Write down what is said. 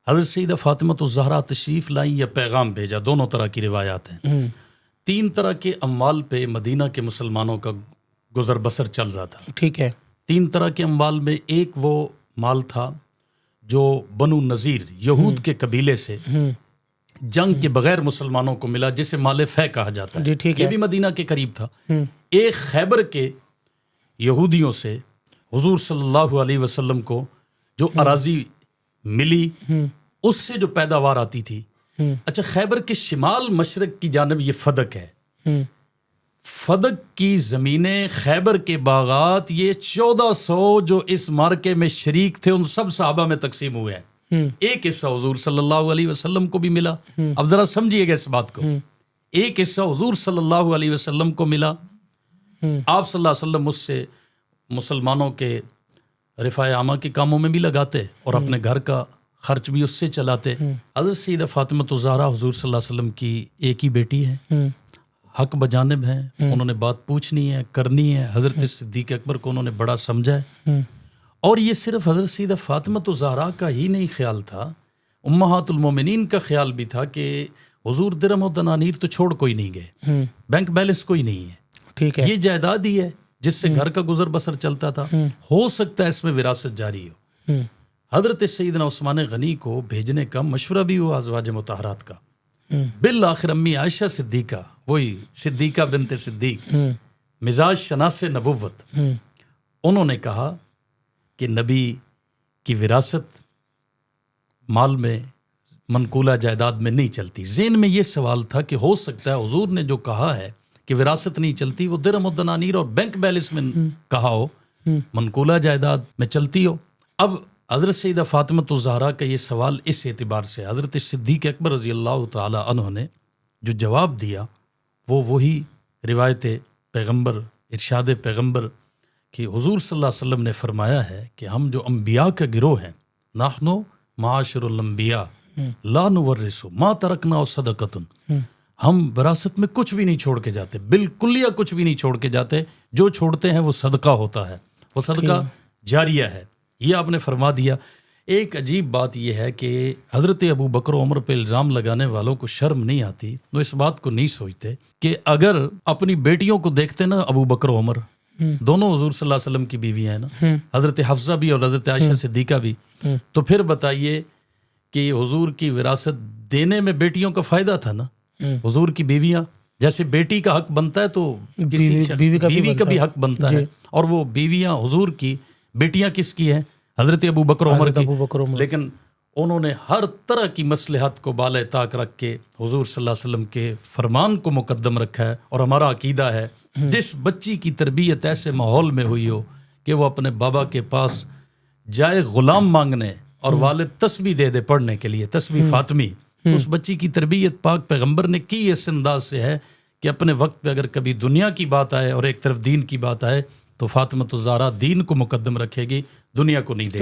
حضرت سیدہ فاطمہ الزہرا تشریف لائیں یا پیغام بھیجا، دونوں طرح کی روایات ہیں۔ 3 طرح کے اموال پہ مدینہ کے مسلمانوں کا گزر بسر چل رہا تھا۔ ٹھیک ہے۔ 3 طرح کے اموال میں ایک وہ مال تھا جو بنو نذیر یہود کے قبیلے سے جنگ کے بغیر مسلمانوں کو ملا، جسے مال فے کہا جاتا ہے، یہ بھی مدینہ کے قریب تھا۔ ایک خیبر کے یہودیوں سے حضور صلی اللہ علیہ وسلم کو جو اراضی ملی، اس سے جو پیداوار آتی تھی۔ اچھا، خیبر کے شمال مشرق کی جانب یہ فدق ہے، فدق کی زمینیں، خیبر کے باغات، یہ 1400 جو اس مارکے میں شریک تھے ان سب صحابہ میں تقسیم ہوئے ہیں۔ ایک حصہ حضور صلی اللہ علیہ وسلم کو بھی ملا۔ اب ذرا سمجھیے گا اس بات کو، ایک حصہ حضور صلی اللہ علیہ وسلم کو ملا، آپ صلی اللہ علیہ وسلم اس سے مسلمانوں کے رفاع عامہ کے کاموں میں بھی لگاتے اور اپنے گھر کا خرچ بھی اس سے چلاتے۔ حضرت سیدہ فاطمہ الزہرا حضور صلی اللہ علیہ وسلم کی ایک ہی بیٹی ہے، حق بجانب ہیں، انہوں نے بات پوچھنی ہے، کرنی ہے۔ حضرت صدیق اکبر کو انہوں نے بڑا سمجھا ہے، اور یہ صرف حضرت سیدہ فاطمہ الزہرا کا ہی نہیں خیال تھا، امہات المومنین کا خیال بھی تھا کہ حضور درہم و دنانیر تو چھوڑ کوئی نہیں گئے، بینک بیلنس کوئی نہیں ہے، ٹھیک ہے، یہ جائیداد ہی ہے جس سے گھر کا گزر بسر چلتا تھا، ہو سکتا ہے اس میں وراثت جاری ہو۔ حضرت سیدنا عثمان غنی کو بھیجنے کا مشورہ بھی ہوا ازواج مطہرات کا، بالآخر امی عائشہ صدیقہ، وہی صدیقہ بنت صدیق، مزاج شناس نبوت، انہوں نے کہا کہ نبی کی وراثت مال میں، منقولہ جائیداد میں نہیں چلتی۔ ذہن میں یہ سوال تھا کہ ہو سکتا ہے حضور نے جو کہا ہے کہ وراثت نہیں چلتی وہ درہم و دنانیر اور بینک بیلنس میں کہا ہو، منقولہ جائیداد میں چلتی ہو۔ اب حضرت سیدہ فاطمہ الزہرا کا یہ سوال اس اعتبار سے حضرت صدیق اکبر رضی اللہ تعالی عنہ نے جو جواب دیا وہ وہی روایت پیغمبر، ارشاد پیغمبر کہ حضور صلی اللہ علیہ وسلم نے فرمایا ہے کہ ہم جو انبیاء کا گروہ ہیں، نحنو معاشر الانبیاء لا نورث ما ترکنا صدقۃ، ہم وراثت میں کچھ بھی نہیں چھوڑ کے جاتے، بالکلیہ کچھ بھی نہیں چھوڑ کے جاتے، جو چھوڑتے ہیں وہ صدقہ ہوتا ہے، وہ صدقہ جاریہ ہے، یہ آپ نے فرما دیا۔ ایک عجیب بات یہ ہے کہ حضرت ابو بکر و عمر پہ الزام لگانے والوں کو شرم نہیں آتی، وہ اس بات کو نہیں سوچتے کہ اگر اپنی بیٹیوں کو دیکھتے نا، ابو بکر و عمر دونوں حضور صلی اللہ علیہ وسلم کی بیوی ہیں نا، حضرت حفصہ بھی اور حضرت عائشہ صدیقہ بھی، تو پھر بتائیے کہ حضور کی وراثت دینے میں بیٹیوں کا فائدہ تھا نا، حضور کی بیویاں، جیسے بیٹی کا حق بنتا ہے تو کسی شخص بیوی کا بھی حق بنتا ہے، اور وہ بیویاں حضور کی، بیٹیاں کس کی ہیں؟ حضرت ابو بکر عمر کی، لیکن انہوں نے ہر طرح کی مصلحت کو بالائے طاق رکھ کے حضور صلی اللہ علیہ وسلم کے فرمان کو مقدم رکھا ہے۔ اور ہمارا عقیدہ ہے جس بچی کی تربیت ایسے ماحول میں ہوئی ہو کہ وہ اپنے بابا کے پاس جائے غلام مانگنے اور والد تسبیح دے دے پڑھنے کے لیے، تسبیح فاطمی، اس بچی کی تربیت پاک پیغمبر نے کی اس انداز سے ہے کہ اپنے وقت پہ اگر کبھی دنیا کی بات آئے اور ایک طرف دین کی بات آئے تو فاطمہ الزہرا دین کو مقدم رکھے گی، دنیا کو نہیں دے گی۔